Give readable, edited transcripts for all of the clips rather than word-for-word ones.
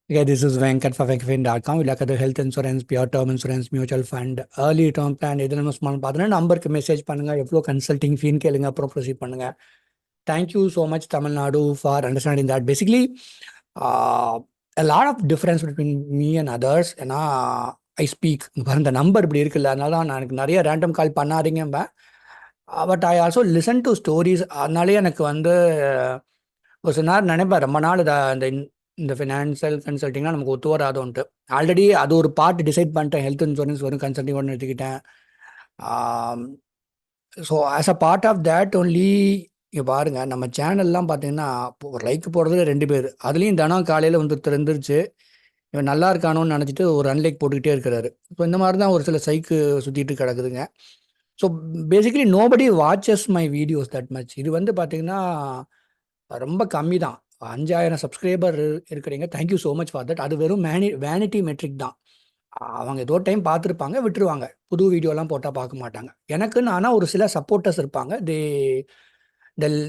Okay, this is Venkat for Venkfin.com. We look at the health insurance, pure term insurance, mutual fund, early term plan. இதில் investment பார்த்தீங்கன்னா நம்பருக்கு message பண்ணுங்கள், எவ்வளோ consulting ஃபீன்னு கேளுங்க, அப்புறம் proceed பண்ணுங்கள். Thank you so much Tamil Nadu for understanding that. Basically a lot of difference between me and others. ஏன்னா I speak இந்த நம்பர் இப்படி இருக்குல்ல, அதனால தான் நான் எனக்கு நிறைய ரேண்டம் கால் பண்ணாதீங்க. But I also listen to stories. அதனாலே எனக்கு வந்து ஒரு சில நேரம் நினைப்பேன், ரொம்ப நாள் இந்த ஃபினான்ஷியல் கன்சல்ட்டிங்லாம் நமக்கு ஒத்து வராதோன்ட்டு. ஆல்ரெடி அது ஒரு பார்ட் டிசைட் பண்ணிட்டேன். ஹெல்த் இன்சூரன்ஸ் வரும், கன்சல்ட்டிங் ஒன்று எடுத்துக்கிட்டேன். So as a part of that only இங்கே பாருங்கள், நம்ம சேனல்லாம் பார்த்தீங்கன்னா ஒரு லைக் போடுறது 2 பேர், அதுலேயும் தினம் காலையில் வந்து தெரிஞ்சிருச்சு இவன் நல்லா இருக்கானோன்னு நினச்சிட்டு ஒரு அன்லைக் போட்டுக்கிட்டே இருக்கிறாரு. ஸோ இந்த மாதிரி தான் ஒரு சில சைக்கு சுற்றிட்டு கிடக்குதுங்க. So basically nobody watches my videos that much. இது வந்து பார்த்தீங்கன்னா ரொம்ப கம்மி தான். 5000 சப்ஸ்கிரைபர் இருக்கிறீங்க, thank you so much for that. அது வெறும் வேனிட்டி மெட்ரிக் தான். அவங்க ஏதோ டைம் பார்த்துருப்பாங்க, விட்டுருவாங்க. புது வீடியோலாம் போட்டால் பார்க்க மாட்டாங்க. எனக்குன்னு ஆனால் ஒரு சில சப்போர்ட்டர்ஸ் இருப்பாங்க.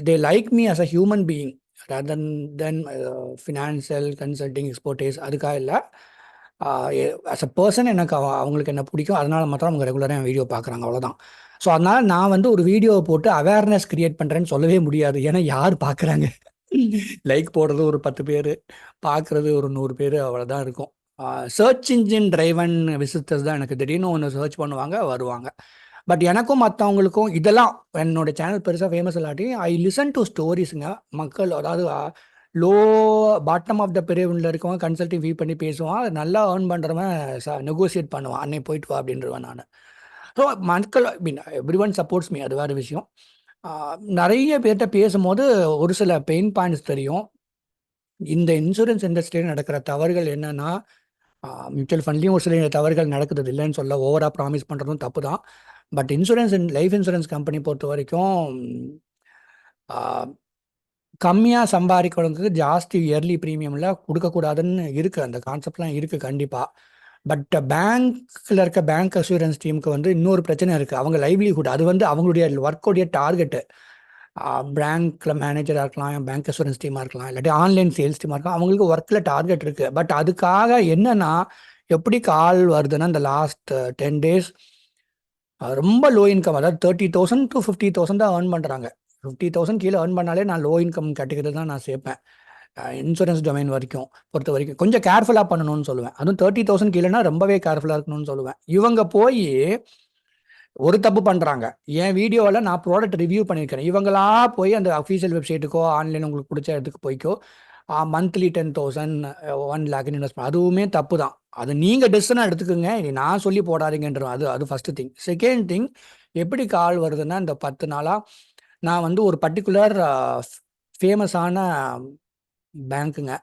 They like me as a human being rather than financial consulting expertise. அதுக்காக இல்லை, அஸ் அ பர்சன் எனக்கு அவங்களுக்கு என்ன பிடிக்கும், அதனால மாத்திரம் அவங்க ரெகுலராக என் வீடியோ பார்க்குறாங்க, அவ்வளோதான். ஸோ அதனால் நான் வந்து ஒரு வீடியோவை போட்டு அவேர்னஸ் கிரியேட் பண்ணுறேன்னு சொல்லவே முடியாது. ஏன்னா யார் பார்க்குறாங்க? லைக் போடுறது ஒரு 10 பேர், பார்க்குறது ஒரு 100 பேர், அவ்வளோதான் இருக்கும். சர்ச் இன்ஜின் டிரைவன் விசிட்டர்ஸ் தான் எனக்கு திடீர்னு ஒன்று சர்ச் பண்ணுவாங்க, வருவாங்க. பட் எனக்கும் மற்றவங்களுக்கும் இதெல்லாம் என்னோட சேனல் பெருசாக ஃபேமஸ் இல்லாட்டி ஐ லிசன் டு ஸ்டோரிஸுங்க. மக்கள் அதாவது லோ பாட்டம் ஆஃப் த பிரிவில் இருக்கவங்க கன்சல்டிங் ஃபீ பண்ணி பேசுவான், நல்லா ஏர்ன் பண்ணுறவன் நெகோசியேட் பண்ணுவான், அன்னை போயிட்டு வா அப்படின்றவன் நான். ஸோ மக்கள் மீன் எவ்ரி ஒன் சப்போர்ட்ஸ் மீ, அது வேறு விஷயம். நிறைய பேர்கிட்ட பேசும்போது ஒரு சில பெயின் பாயிண்ட்ஸ் தெரியும். இந்த இன்சூரன்ஸ் இண்டஸ்ட்ரியில் நடக்கிற தவறுகள் என்னன்னா, மியூச்சுவல் ஃபண்ட்லேயும் ஒரு சில தவறுகள் நடக்குது, இல்லைன்னு சொல்ல, ஓவராக ப்ராமிஸ் பண்ணுறதும் தப்பு தான். But insurance life insurance company பொறுத்த வரைக்கும் கம்மியாக சம்பாதிக்கிறவங்களுக்கு ஜாஸ்தி இயர்லி ப்ரீமியமில் கொடுக்கக்கூடாதுன்னு இருக்குது, அந்த கான்செப்ட்லாம் இருக்குது கண்டிப்பாக. பட் பேங்க்கில் இருக்க பேங்க் அஷூரன்ஸ் டீமுக்கு வந்து இன்னொரு பிரச்சனை இருக்குது. அவங்க லைவ்லிஹுட், அது வந்து அவங்களுடைய ஒர்க்கோடைய டார்கெட்டு. பேங்க்கில் மேனேஜராக இருக்கலாம், பேங்க் அஷூரன்ஸ் டீமாக இருக்கலாம், இல்லாட்டி ஆன்லைன் சேல்ஸ் டீமாக இருக்கலாம், அவங்களுக்கு ஒர்க்கில் டார்கெட் இருக்குது. பட் அதுக்காக என்னென்னா, எப்படி கால் வருதுன்னா, இந்த லாஸ்ட் 10 days ரொம்ப லோ இன்கம், அதாவது 30,000 to 50,000 தான் ஏர்ன் பண்ணுறாங்க. 50,000 கீழே ஏர்ன் பண்ணாலே நான் லோ இன்கம் கேட்டகரி தான் நான் சேர்ப்பேன். இன்சூரன்ஸ் டொமைன் வரைக்கும் பொறுத்த வரைக்கும் கொஞ்சம் கேர்ஃபுல்லாக பண்ணணும்னு சொல்லுவேன். அதுவும் 30,000 கீழேனா ரொம்பவே கேர்ஃபுல்லாக இருக்கணும்னு சொல்லுவேன். இவங்க போய் ஒரு தப்பு பண்ணுறாங்க. என் வீடியோவில் நான் ப்ராடக்ட் ரிவ்யூ பண்ணியிருக்கிறேன். இவங்களா போய் அந்த அஃபீஷியல் வெப்சைட்டுக்கோ ஆன்லைன் உங்களுக்கு பிடிச்ச இடத்துக்கு போய்க்கோ மந்த்லி 10,000 1 lakh இன்வெஸ்ட் பண்ண, அதுவுமே தப்பு தான். அது நீங்கள் டெசிஷனாக எடுத்துக்கோங்க, நான் சொல்லி போடாதீங்கன்றோம். அது ஃபஸ்ட்டு திங். செகண்ட் திங், எப்படி கால் வருதுன்னா, இந்த 10 நாளாக நான் வந்து ஒரு பர்டிகுலர் ஃபேமஸான பேங்க்குங்க,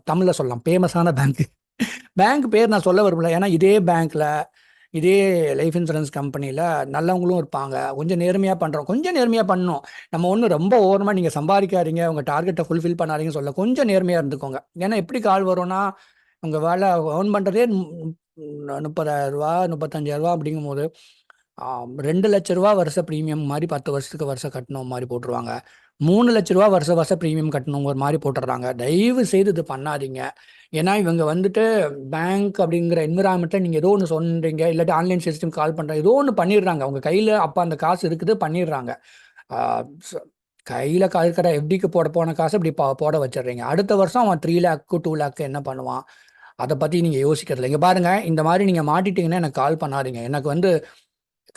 தமிழில் சொல்லலாம் ஃபேமஸான பேங்க்கு. பேங்க் பேர் நான் சொல்ல விரும்பல, ஏன்னா இதே பேங்க்கில் இதே லைஃப் இன்சூரன்ஸ் கம்பெனியில் நல்லவங்களும் இருப்பாங்க. கொஞ்சம் நேர்மையாக பண்ணுறோம், கொஞ்சம் நேர்மையாக பண்ணணும். நம்ம ஒன்றும் ரொம்ப ஓரமாக நீங்கள் சம்பாதிக்காதீங்க, உங்கள் டார்கெட்டை ஃபுல்ஃபில் பண்ணாதீங்கன்னு சொல்ல, கொஞ்சம் நேர்மையாக இருந்துக்கோங்க. ஏன்னா எப்படி கால் வரும்னா, உங்கள் வேலை ஏர்ன் பண்ணுறதே 30,000 35,000 அப்படிங்கும்போது 2 லட்ச ரூபா வருஷ ப்ரீமியம் மாதிரி 10 வருஷத்துக்கு வருஷம் கட்டணும் மாதிரி போட்டுருவாங்க. 3 லட்ச ரூபா வருஷம் ப்ரீமியம் கட்டணுங்கிற மாதிரி போட்டுடுறாங்க. தயவு செய்து இது பண்ணாதீங்க. ஏன்னா இவங்க வந்துட்டு பேங்க் அப்படிங்கிற என்விரான்மெண்ட்டில் நீங்கள் ஏதோ ஒன்று சொல்கிறீங்க, இல்லாட்டி ஆன்லைன் சிஸ்டம் கால் பண்ணுறாங்க, ஏதோ ஒன்று பண்ணிடுறாங்க. அவங்க கையில் அப்போ அந்த காசு இருக்குது, பண்ணிடுறாங்க. கையில் இருக்கிற எஃப்டிக்கு போன காசு இப்படி போட வச்சிடுறீங்க. அடுத்த வருஷம் அவன் 3 lakh 2 lakh என்ன பண்ணுவான், அதை பற்றி நீங்கள் யோசிக்கிறதில்ல. இங்கே பாருங்கள், இந்த மாதிரி நீங்கள் மாட்டிட்டீங்கன்னா எனக்கு கால் பண்ணாதீங்க. எனக்கு வந்து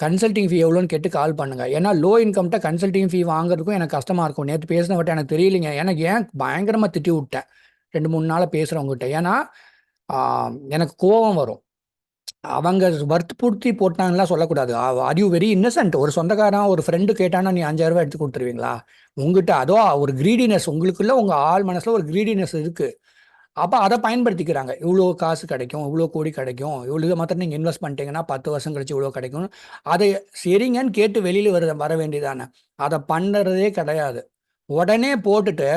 கன்சல்டிங் ஃபீ எவ்வளோன்னு கேட்டு கால் பண்ணுங்கள். ஏன்னா லோ இன்கம்கிட்ட கன்சல்டிங் ஃபீ வாங்குறதுக்கும் எனக்கு கஷ்டமாக இருக்கும். நேற்று பேசினவட்ட எனக்கு தெரியலைங்க, எனக்கு ஏன் பயங்கரமாக திட்டி விட்டேன் 2-3 நாளாக பேசுகிறவங்ககிட்ட. ஏன்னா எனக்கு கோபம் வரும். அவங்க வற்புறுத்தி போட்டாங்கலாம் சொல்லக்கூடாது. Are you very Innocent? ஒரு சொந்தக்காரன் ஒரு ஃப்ரெண்டு கேட்டானா நீ 5,000 ரூபா எடுத்து கொடுத்துருவீங்களா? உங்ககிட்ட அதோ ஒரு கிரீடினஸ், உங்களுக்குள்ள உங்கள் ஆள் மனசில் ஒரு கிரீடினஸ் இருக்குது. அப்போ அதை பயன்படுத்திக்கிறாங்க. இவ்வளோ காசு கிடைக்கும், இவ்வளோ கோடி கிடைக்கும், இவ்வளோ இதை மாத்திரம் நீங்கள் இன்வெஸ்ட் பண்ணிட்டீங்கன்னா 10 வருஷம் கழிச்சு இவ்வளோ கிடைக்கும். அதை சரிங்கன்னு கேட்டு வெளியில் வர வேண்டியதானே. அதை பண்ணுறதே கிடையாது. உடனே போட்டுட்டு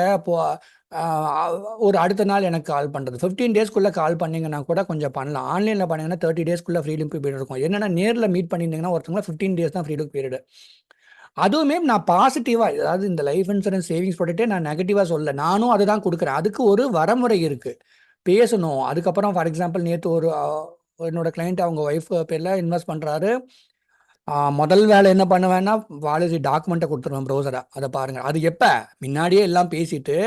ஒரு அடுத்த நாள் எனக்கு கால் பண்ணுறது. 15 டேஸ்க்குள்ளே கால் பண்ணிங்கன்னா கூட கொஞ்சம் பண்ணலாம். ஆன்லைனில் பண்ணிங்கன்னா 30 டேஸ்க்குள்ளே ஃப்ரீடம் பீரியட் இருக்கும். என்னென்னா நேரில் மீட் பண்ணியிருந்தீங்கன்னா ஒருத்தவங்க 15 days தான் ஃப்ரீடம் பீரியடு. அதுவுமே நான் பாசிட்டிவாக, அதாவது இந்த லைஃப் இன்சூரன்ஸ் சேவிங்ஸ் ப்ராடக்ட்டே நான் நெகட்டிவாக சொல்ல, நானும் அதை தான் கொடுக்குறேன். அதுக்கு ஒரு வரமுறை இருக்குது. பேசணும். அதுக்கப்புறம் ஃபார் எக்ஸாம்பிள் நேற்று ஒரு என்னோட கிளைண்ட் அவங்க ஒய்ஃப் பேரில் இன்வெஸ்ட் பண்ணுறாரு. முதல் வேலை என்ன பண்ணுவேன்னா பாலிசி டாக்குமெண்ட்டை கொடுத்துருவேன் ப்ரௌசரை, அதை பாருங்கள். அது எப்போ முன்னாடியே எல்லாம் பேசிட்டு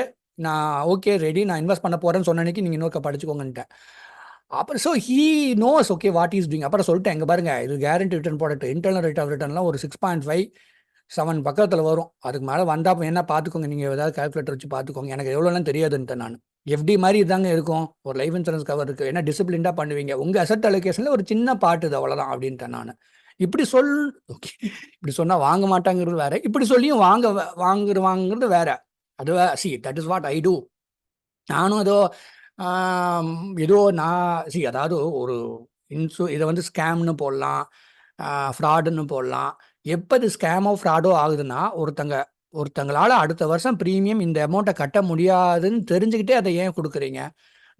நான் ஓகே ரெடி நான் இன்வெஸ்ட் பண்ண போகிறேன்னு சொன்ன அன்னைக்கு நீங்கள் இன்னொருக்க படிச்சுக்கோங்கன்ட்டேன். அப்புறம் so he knows okay what is doing. அப்புறம் சொல்லிட்டேன், எங்கே பாருங்கள் இது guarantee return product, internal rate of ரிட்டர்ன்லாம் ஒரு 6.5 7 பக்கத்தில் வரும். அதுக்கு மேலே வந்தால் என்ன பார்த்துக்கோங்க, நீங்கள் ஏதாவது கால்குலேட்டர் வச்சு பார்த்துக்கோங்க, எனக்கு எவ்வளோலாம் தெரியாதுன்ட்டு. நான் எஃப்டி மாதிரி தாங்க இருக்கும், ஒரு லைஃப் இன்சூரன்ஸ் கவர் இருக்குது, ஏன்னா டிசிப்ளின்டாக பண்ணுவீங்க, உங்கள் அசட் அலோகேஷனில் ஒரு சின்ன பாட்டு இது அவ்வளோதான் அப்படின்ட்டேன் நான். இப்படி ஓகே இப்படி சொன்னால் வாங்க மாட்டாங்கிறது வேற, இப்படி சொல்லியும் வாங்குறது வேற. அது see that is what I do. நானும் ஏதோ நான் அதாவது ஒரு இதை வந்து ஸ்கேம்னு போடலாம், ஃப்ராடுன்னு போடலாம். எப்போ இது ஸ்கேமோ ஃப்ராடோ ஆகுதுன்னா ஒருத்தங்களால் அடுத்த வருஷம் ப்ரீமியம் இந்த அமௌண்ட்டை கட்ட முடியாதுன்னு தெரிஞ்சுக்கிட்டே அதை ஏன் கொடுக்குறீங்க?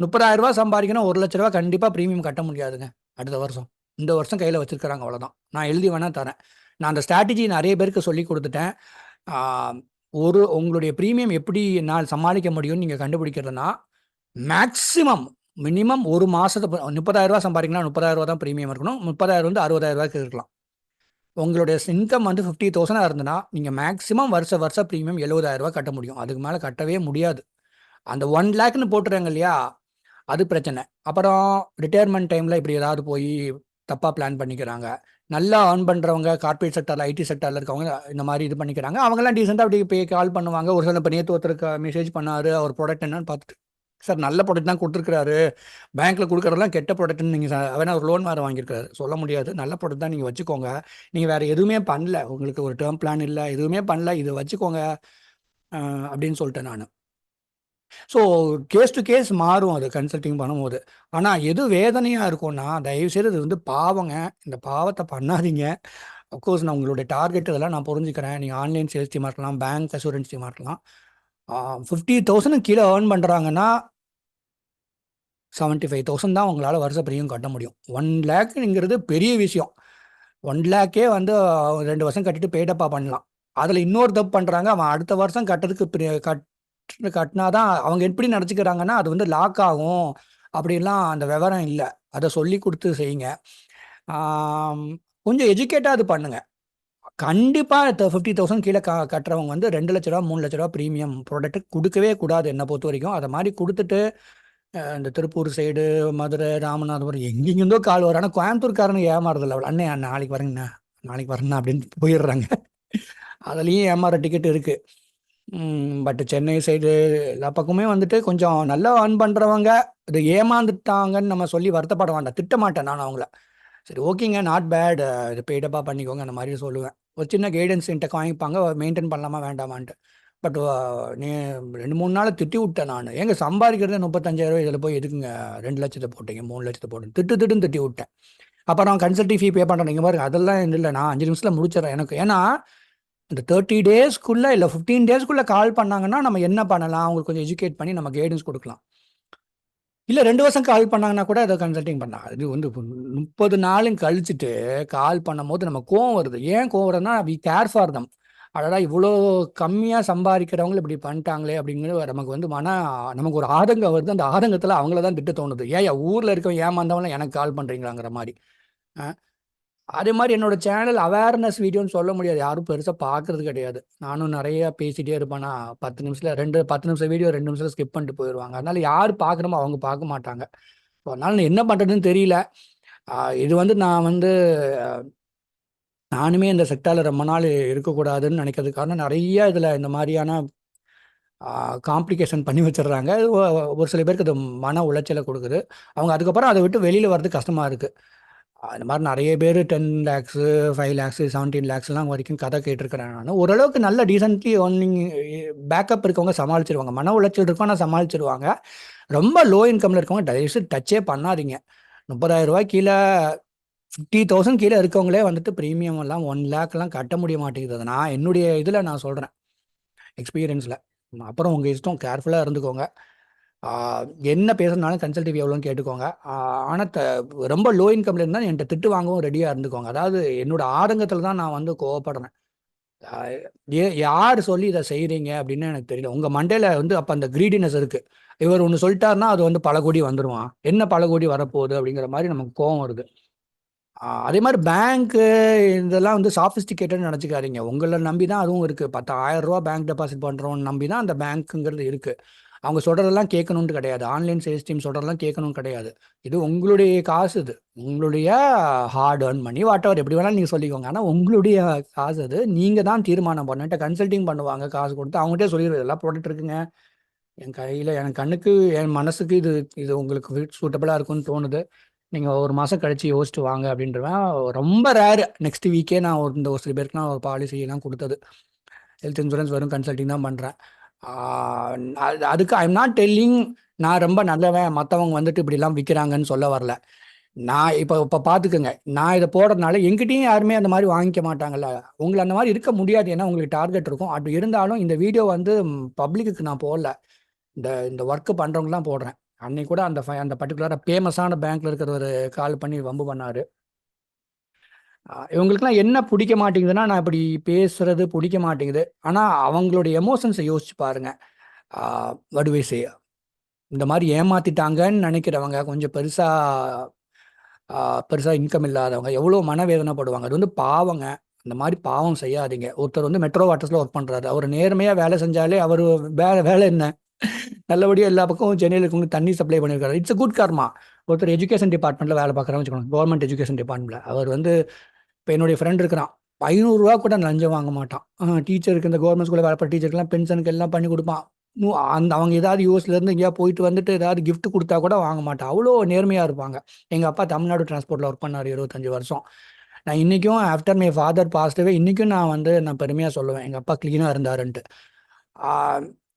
30,000 ரூபா சம்பாதிக்கணும், 1,00,000 ரூபா கண்டிப்பாக ப்ரீமியம் கட்ட முடியாதுங்க அடுத்த வருஷம். இந்த வருஷம் கையில் வச்சுருக்கிறாங்க, அவ்வளோதான். நான் எழுதி வேணால் தரேன். நான் அந்த ஸ்ட்ராட்டஜி நிறைய பேருக்கு சொல்லி கொடுத்துட்டேன். உங்களுடைய ப்ரீமியம் எப்படி நான் சமாளிக்க முடியும்னு நீங்கள் கண்டுபிடிக்கிறதுனா மேக்ஸிமம் மினிமம் ஒரு மாதத்தை 30,000 ரூபா சம்பாதிக்கலாம், 30,000 ரூபா தான் ப்ரீமியம் இருக்கணும். 30,000 வந்து 60,000 ரூபாய்க்கு இருக்கலாம். உங்களுடைய இன்கம் வந்து 50,000 இருந்ததுன்னா நீங்கள் மேக்ஸிமம் வருஷம் ப்ரீமியம் 70,000 ரூபா கட்ட முடியும். அதுக்கு மேலே கட்டவே முடியாது. அந்த 1 லேக்னு போட்டுறாங்க இல்லையா, அது பிரச்சனை. அப்புறம் ரிட்டையர்மெண்ட் டைமில் இப்படி ஏதாவது போய் தப்பாக பிளான் பண்ணிக்கிறாங்க. நல்லா ஏர்ன் பண்ணுறவங்க கார்பரேட் செக்டரில் ஐடி செக்டரில் இருக்கவங்க இந்த மாதிரி இது பண்ணிக்கிறாங்க. அவங்கெல்லாம் டீசெண்டாக அப்படி போய் கால் பண்ணுவாங்க. ஒரு சில இப்போ நேற்று ஒருத்தருக்கு மெசேஜ் பண்ணார், அவர் ப்ராடக்ட் என்னன்னு பார்த்துட்டு, சார் நல்ல ப்ராடக்ட் தான் கொடுத்துருக்காரு, பேங்க்கில் கொடுக்குறதெல்லாம் கெட்ட ப்ராடக்ட்னு நீங்கள் வேணா ஒரு லோன் வேறு வாங்கியிருக்காரு, சொல்ல முடியாது. நல்ல ப்ராடக்ட் தான், நீங்கள் வச்சுக்கோங்க, நீங்கள் வேறு எதுவுமே பண்ணல, உங்களுக்கு ஒரு டேர்ம் பிளான் இல்லை, எதுவுமே பண்ணல, இது வச்சுக்கோங்க அப்படின்னு சொல்லிட்டேன் நான். ஸோ கேஸ் டு கேஸ் மாறும் அது கன்சல்டிங் பண்ணும்போது. ஆனால் எது வேதனையாக இருக்கும்னா, தயவுசெய்து இது வந்து பாவங்க, இந்த பாவத்தை பண்ணாதீங்க. அஃப்கோர்ஸ் நான் உங்களுடைய டார்கெட் இதெல்லாம் நான் புரிஞ்சுக்கிறேன். நீங்கள் ஆன்லைன் சேல்ஸ் டீமாக இருக்கலாம், பேங்க் அசூரன்ஸ் டீமாக இருக்கலாம். 50,000 கீழே ஏர்ன் பண்ணுறாங்கன்னா 75,000 தான் உங்களால் வருஷ ப்ரீமியம் கட்ட முடியும். 1 லேக்குங்கிறது பெரிய விஷயம். 1 லேக்கே வந்து 2 வருஷம் கட்டிட்டு பெய்டப்பா பண்ணலாம். அதில் இன்னொரு தப்பு பண்ணுறாங்க, அவன் அடுத்த வருஷம் கட்டுறதுக்கு கட்டினா தான் அவங்க எப்படி நினச்சிக்கிறாங்கன்னா அது வந்து லாக் ஆகும் அப்படின்லாம் அந்த விவரம் இல்லை. அதை சொல்லி கொடுத்து செய்யுங்க. கொஞ்சம் எஜுகேட்டாக அது பண்ணுங்க. கண்டிப்பாக 50,000 கீழே கட்டுறவங்க வந்து 2,00,000 ரூபா 3,00,000 ரூபா ப்ரீமியம் ப்ராடக்ட் கொடுக்கவே கூடாது என்னை பொறுத்த வரைக்கும். அதை மாதிரி கொடுத்துட்டு இந்த திருப்பூர் சைடு, மதுரை, ராமநாதபுரம் எங்கெங்கிருந்தோ கால் வரும். ஆனால் கோயம்புத்தூர்காரனுக்கு ஏமாறுதில்ல, அவள் அண்ணே நாளைக்கு வரேங்கண்ணா அப்படின்னு போயிடுறாங்க. அதுலேயும் ஏமாற டிக்கெட் இருக்குது. பட் சென்னை சைடு எல்லா பக்கமே வந்துட்டு கொஞ்சம் நல்லா ஏர்ன் பண்ணுறவங்க இது ஏமாந்துட்டாங்கன்னு நம்ம சொல்லி வருத்தப்பட வேண்டாம், திட்ட மாட்டேன் நான் அவங்கள. சரி ஓகேங்க, நாட் பேட், இது பெய்டப்பாக பண்ணிக்கோங்க அந்த மாதிரி சொல்லுவேன். ஒரு சின்ன கைடன்ஸ் என்கிட்ட வாங்கிப்பாங்க, மெயின்டைன் பண்ணலாமா வேண்டாமான்ட்டு. பட் நீ 2-3 நாள் திட்டி விட்டேன் நான். ஏங்க சம்பாதிக்கிறது 35,000 இதில் போய் எதுக்குங்க 2 லட்சத்தை போட்டீங்க, 3 லட்சத்தை போட்டு திட்டுன்னு திட்டி விட்டேன். அப்புறம் கன்சல்டிங் ஃபீ பே பண்ணுறேன், நீங்கள் பாருங்க அதெல்லாம் இல்லை, நான் 5 நிமிஷத்தில் முடிச்சிடறேன். எனக்கு ஏன்னா இந்த 30 டேஸ்க்குள்ளே இல்லை 15 டேஸ்க்குள்ளே கால் பண்ணாங்கன்னா நம்ம என்ன பண்ணலாம், அவங்களுக்கு கொஞ்சம் எஜுகேட் பண்ணி நம்ம கைடன்ஸ் கொடுக்கலாம். இல்லை 2 வருஷம் கால் பண்ணாங்கன்னா கூட அதை கன்சல்டிங் பண்ணலாம். இது வந்து 30 நாளும் கழிச்சுட்டு கால் பண்ணும் போது நம்ம கோவம் வருது. ஏன் கோவம் வருதுன்னா, வி கேர் ஃபார் தம். அடடா இவ்வளோ கம்மியாக சம்பாதிக்கிறவங்க இப்படி பண்ணிட்டாங்களே அப்படிங்கிறது நமக்கு வந்து நமக்கு ஒரு ஆதங்கம் வருது. அந்த ஆதங்கத்தில் அவங்கள தான் திட்ட தோணுது. ஏன் ஊரில் இருக்கவங்க ஏமாந்தவங்களாம் எனக்கு கால் பண்ணுறீங்களாங்கிற மாதிரி. அதே மாதிரி என்னோட சேனல் அவேர்னஸ் வீடியோன்னு சொல்ல முடியாது, யாரும் பெருசாக பார்க்கறது கிடையாது. நானும் நிறைய பேசிகிட்டே இருப்பேன்னா 10 நிமிஷத்தில் 10 நிமிஷம் வீடியோ 2 நிமிஷத்தில் ஸ்கிப் பண்ணிட்டு போயிடுவாங்க. அதனால யார் பார்க்குறோமோ அவங்க பார்க்க மாட்டாங்க. அதனால நான் என்ன பண்ணுறதுன்னு தெரியல. இது வந்து நான் வந்து நானுமே இந்த செக்டாரில் ரொம்ப நாள் இருக்கக்கூடாதுன்னு நினைக்கிறதுக்கு காரணம் நிறைய இதில் இந்த மாதிரியான காம்ப்ளிகேஷன் பண்ணி வச்சிடுறாங்க. ஒரு சில பேருக்கு அது மன உளைச்சலை கொடுக்குது. அவங்க அதுக்கப்புறம் அதை விட்டு வெளியில் வர்றது கஷ்டமாக இருக்குது. அந்த மாதிரி நிறைய பேர் 10 lakhs 5 lakhs 17 lakhsலாம் வரைக்கும் கதை கேட்டிருக்கிறேன் நான். ஓரளவுக்கு நல்ல டீசென்ட்லி ஏர்னிங் பேக்கப் இருக்கவங்க சமாளிச்சிருவாங்க, மன உளைச்சல் இருக்கும் ஆனால் சமாளிச்சிருவாங்க. ரொம்ப லோ இன்கமில் இருக்கவங்க தயவுசெய்து டச்சே பண்ணாதீங்க. 30,000 ரூபாய் கீழே 50,000 கீழே இருக்கவங்களே வந்துட்டு ப்ரீமியம் எல்லாம் 1 லேக்லாம் கட்ட முடிய மாட்டேங்குது. நான் என்னுடைய இதில் நான் சொல்கிறேன், எக்ஸ்பீரியன்ஸில். அப்புறம் உங்கள் இஷ்டம், கேர்ஃபுல்லாக இருந்துக்கோங்க. என்ன பேசுனாலும் கன்சல்டிவ் எவ்வளோன்னு கேட்டுக்கோங்க. ஆனால் ரொம்ப லோ இன்கம்ல இருந்தால் என்கிட்ட திட்டு வாங்கவும் ரெடியாக இருந்துக்கோங்க. அதாவது என்னோட ஆதங்கத்தில் தான் நான் வந்து கோவப்படுறேன். யார் சொல்லி இதை செய்கிறீங்க அப்படின்னு எனக்கு தெரியல. உங்கள் மண்டையில் வந்து அப்போ அந்த கிரீடினஸ் இருக்குது. இவர் ஒண்ணு சொல்லிட்டாருன்னா, அது வந்து பல கோடி வந்துருமாம். என்ன பல கோடி வரப்போகுது அப்படிங்கிற மாரி நமக்கு கோவம் வருது. அதே மாரி பேங்க்கு இதெல்லாம் வந்து சாஃபிஸ்டிகேட்டட்ன்னு நெனச்சுக்காதீங்க. உங்கள நம்பி தான் அதுவும் இருக்கு. ரூ. 10,000 பேங்க் டெபாசிட் பண்றவன நம்பி தான் அந்த பேங்க்குங்கிறது இருக்கு. அவங்க சொல்றதெல்லாம் கேட்கணும்னு கிடையாது. ஆன்லைன் சேல்ஸ் டீம் சொல்றதெல்லாம் கேட்கணும்னு கிடையாது. இது உங்களுடைய காசு இது. உங்களுடைய ஹார்ட் ஏர்ன் மணி வாட்டெவர் எப்படி வேணாலும் நீங்க சொல்லிக்கோங்க. ஆனா உங்களுடைய காசு அது. நீங்க தான் தீர்மானம் பண்ணணும். என்ட்ட கன்சல்டிங் பண்ணுவாங்க காசு குடுத்து. அவங்ககிட்டயே சொல்லிருவேன், "இதெல்லாம் ப்ராடக்ட் இருக்குங்க. என் கையில என் கண்ணுக்கு, என் மனசுக்கு இது இது உங்களுக்கு சூட்டபிளா இருக்கும்னு தோணுது. நீங்க ஒரு மாசம் கழிச்சு யோசிச்சுட்டு வாங்க" அப்படின்றவேன். ரொம்ப ரேர். நெக்ஸ்ட் வீக்கே நான் ஒரு சில பேருக்கு நான் ஒரு பாலிசிலாம் குடுத்தது. ஹெல்த் இன்சூரன்ஸ் வெறும் கன்சல்டிங் தான் பண்றேன். ஆ அதுக்கு ஐ எம் நாட் டெல்லிங் நான் ரொம்ப நல்லவன், மத்தவங்க வந்துட்டு இப்படிலாம் விக்கிறாங்கன்னு சொல்ல வரல. நான் இப்ப இப்ப பார்த்துக்கங்க. நான் இத போடுறதுனால என்கிட்டயும் யாருமே அந்த மாரி வாங்கிக்க மாட்டாங்கல்ல. உங்கள அந்த மாரி இருக்க முடியாது. ஏன்னா உங்களுக்கு டார்கெட் இருக்கும். அப்படி இருந்தாலும் இந்த வீடியோ வந்து பப்ளிக்குக்கு நான் போடல. இந்த இந்த வொர்க் பண்றவங்களுக்கு தான் போடுறேன். அன்னைக்கு கூட அந்த பர்ட்டிகுலரா ஃபேமஸான பேங்க்ல இருக்கிறவரு கால் பண்ணி வம்பு பண்ணாரு. இவங்களுக்கெல்லாம் என்ன பிடிக்க மாட்டேங்குதுன்னா, நான் இப்படி பேசுறது பிடிக்க மாட்டேங்குது. ஆனா அவங்களுடைய எமோஷன்ஸ யோசிச்சு பாருங்க. ஆ வாட் டு ஐ சே? இந்த மாரி ஏமாத்திட்டாங்கன்னு நெனைக்கிறவங்க, கொஞ்சம் பெருசா இன்கம் இல்லாதவங்க எவ்வளோ மனவேதனைப்படுவாங்க. அது வந்து பாவங்க. அந்த மாரி பாவம் செய்யாதீங்க. ஒருத்தர் வந்து மெட்ரோ வாட்டர்ஸ்ல ஒர்க் பண்றாரு. அவரு நேர்மையா வேலை செஞ்சாலே அவரு வேற வேலை என்ன? நல்லபடியா எல்லா பக்கமும் சென்னையில இருக்கவங்களுக்கு தண்ணி சப்ளை பண்ணியிருக்காரு. இட்ஸ் a குட் கர்மா. ஒருத்தர் எஜுகேஷன் டிபார்ட்மெண்ட்ல வேலை பார்க்குறான்னு வச்சுக்கோங்க. கவர்மெண்ட் எஜுகேஷன் டிபார்ட்மெண்ட்ல. அவர் வந்து இப்ப என்னுடைய ஃப்ரெண்ட் இருக்கிறான். ரூ. 500 கூட லஞ்சம் வாங்க மாட்டான். டீச்சருக்கு இந்த கவர்மெண்ட் ஸ்கூல்ல வேலை பார்க்குற டீச்சருக்குலாம் பென்ஷனுக்கு எல்லாம் பண்ணி குடுப்பான். அந்த அவங்க ஏதாவது யூஎஸ்ல இருந்து எங்கேயாவது போயிட்டு வந்துட்டு ஏதாவது கிஃப்ட் குடுத்தா கூட வாங்க மாட்டான். அவ்வளோ நேர்மையா இருப்பாங்க. எங்க அப்பா தமிழ்நாடு டிரான்ஸ்போர்ட்ல ஒர்க் பண்ணாரு 25 வருஷம். நான் இன்னைக்கும் ஆஃப்டர் மை ஃபாதர் பாஸ்ட் அவே இன்னைக்கும் நான் பெருமையா சொல்லுவேன். எங்க அப்பா கிளீனா இருந்தாருன்ட்டு. ஆ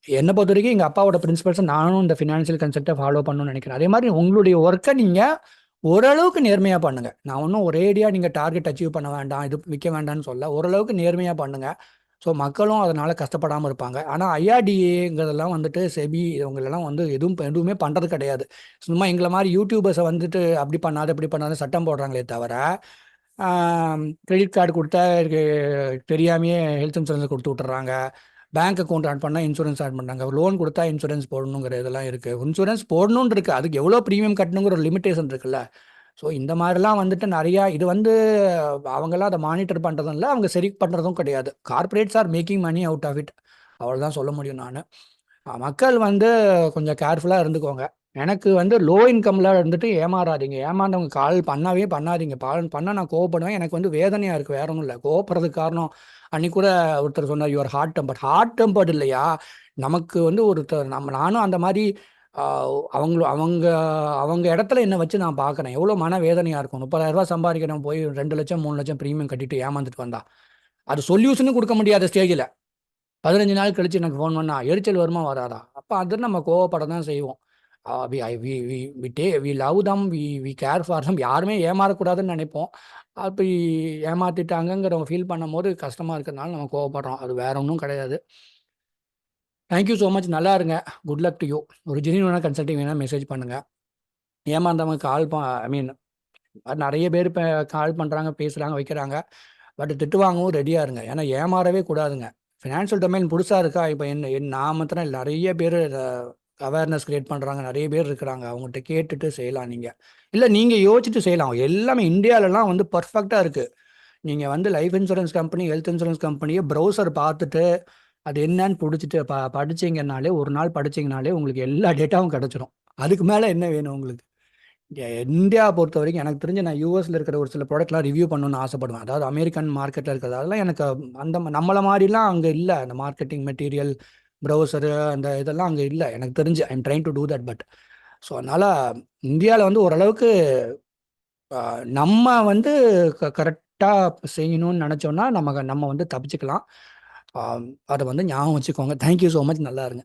என்ன பொறுத்தவரைக்கும் எங்க அப்பாவோட பிரின்சிபல்ஸ நானும் இந்த ஃபினான்ஷியல் கன்செப்ட்ட ஃபாலோ பண்ணணும்னு நினைக்கிறேன். அதே மாரி உங்களுடைய ஒர்க்க நீங்க ஓரளவுக்கு நேர்மையா பண்ணுங்க. நான் ஒன்னும் ஒரேடியா நீங்க டார்கெட் அச்சீவ் பண்ண வேண்டாம், இது விக்க வேண்டாம்னு சொல்லல. ஓரளவுக்கு நேர்மையா பண்ணுங்க. ஸோ மக்களும் அதனால கஷ்டப்படாம இருப்பாங்க. ஆனா ஐஆர்டிஏங்கிறதெல்லாம் வந்துட்டு செபி இவங்களெல்லாம் வந்து எதுவுமே பண்றது கிடையாது. சும்மா எங்கள மாரி யூடியூபர்ஸ வந்துட்டு அப்படி பண்ணாத, இப்படி பண்ணாத சட்டம் போடுறாங்களே தவிர, கிரெடிட் கார்டு குடுத்தா தெரியாமயே ஹெல்த் இன்சூரன்ஸ் குடுத்து விட்டுர்றாங்க. பேங்க் அக்கவுண்ட் ஆட் பண்ணா இன்சூரன்ஸ் ஆட் பண்றாங்க. லோன் குடுத்தா இன்சூரன்ஸ் போடணுங்கிற இதெல்லாம் இருக்கு. இன்சூரன்ஸ் போடணும்னு இருக்கு. அதுக்கு எவ்வளோ பிரீமியம் கட்டணுங்கிற ஒரு லிமிட்டேஷன் இருக்குல்ல. ஸோ இந்த மாதிரிலாம் வந்துட்டு நிறையா இது வந்து அவங்கெல்லாம் அதை மானிட்டர் பண்ணுறதும் இல்லை, அவங்க சரி பண்ணுறதும் கிடையாது. Corporates are making money out of it. அவ்வளோதான் சொல்ல முடியும் நான். மக்கள் வந்து கொஞ்சம் கேர்ஃபுல்லாக இருந்துக்கோங்க. எனக்கு வந்து லோ இன்கம்ல இருந்துட்டு ஏமாறாதீங்க. ஏமாந்தவங்க கால் பண்ணவே பண்ணாதீங்க. பண்ணா நான் கோவப்படுவேன். எனக்கு வந்து வேதனையா இருக்கு. வேற ஒன்றும் இல்லை. கோவப்படுறதுக்கு காரணம் அன்னைக்கு கூட ஒருத்தர் சொன்னார், your hard tempered. Hard tempered இல்லையா? நமக்கு வந்து ஒருத்தர் நானும் அந்த மாதிரி அவங்க அவங்க அவங்க இடத்துல என்ன வச்சு நான் பார்க்குறேன். எவ்வளோ மன வேதனையா இருக்கும். 30,000 சம்பாதிக்கிறவன் போய் 2,00,000 3,00,000 பிரீமியம் கட்டிட்டு ஏமாந்துட்டு வந்தா. அது சொல்யூஷனும் கொடுக்க முடியாத ஸ்டேஜில் 15 நாள் கழிச்சு எனக்கு ஃபோன் பண்ணா எரிச்சல் வருமா வராதா? அப்போ அது நம்ம கோவப்பட தான் செய்வோம். We love them, we care for them. யாருமே ஏமாறக்கூடாதுன்னு நினைப்போம். அப்படி ஏமாத்திட்டாங்கங்கிறவங்க ஃபீல் பண்ணும்போது கஷ்டமா இருக்கிறதுனால நம்ம கோவப்படுறோம். அது வேற ஒன்றும் கிடையாது. Thank you so much. நல்லா இருங்க. Good luck to you. ஒரு ஜெனியூனான கன்சல்டிங் வேணா மெசேஜ் பண்ணுங்க. ஏமாந்தவங்க ஐ மீன் நிறைய பேர் இப்போ கால் பண்ணுறாங்க, பேசுகிறாங்க, வைக்கிறாங்க. பட் திட்டு வாங்கவும் ரெடியாக இருங்க. ஏன்னா ஏமாறவே கூடாதுங்க. ஃபினான்ஷியல் டொமைன் புதுசாக இருக்கா? இப்போ நான் மாத்திரம் இல்லை, நிறைய பேர் அவேர்னஸ் கிரியேட் பண்ணுறாங்க. நிறைய பேர் இருக்கிறாங்க. அவங்ககிட்ட கேட்டுட்டு செய்யலாம் நீங்கள். இல்லை நீங்கள் யோசிச்சுட்டு செய்யலாம். எல்லாமே இந்தியாவிலலாம் வந்து பர்ஃபெக்டாக இருக்குது. நீங்கள் வந்து life insurance company, health insurance கம்பெனியை ப்ரௌசர் பார்த்துட்டு அது என்னன்னு பிடிச்சிட்டு படிச்சீங்கன்னாலே, ஒரு நாள் படிச்சீங்கனாலே உங்களுக்கு எல்லா டேட்டாவும் கிடச்சிரும். அதுக்கு மேலே என்ன வேணும் உங்களுக்கு? இந்தியா பொறுத்த வரைக்கும் எனக்கு தெரிஞ்சு நான் யூஎஸ்ல இருக்கிற ஒரு சில ப்ராடக்ட்லாம் ரிவ்யூ பண்ணணும்னு ஆசைப்படுவேன். அதாவது அமெரிக்கன் மார்க்கெட்டில் இருக்கிறது அதெல்லாம் எனக்கு நம்மளை மாதிரிலாம் அங்கே இல்லை. அந்த மார்க்கெட்டிங் மெட்டீரியல், ப்ரௌசரு, அந்த இதெல்லாம் அங்கே இல்லை எனக்கு தெரிஞ்சு. I am trying to do that. But so அதனால் இந்தியாவில் வந்து ஓரளவுக்கு நம்ம வந்து கரெக்டாக செய்யணும்னு நினச்சோன்னா நம்ம நம்ம வந்து தப்பிச்சுக்கலாம். அதை வந்து ஞாபகம் வச்சுக்கோங்க. Thank you so much. நல்லா இருங்க.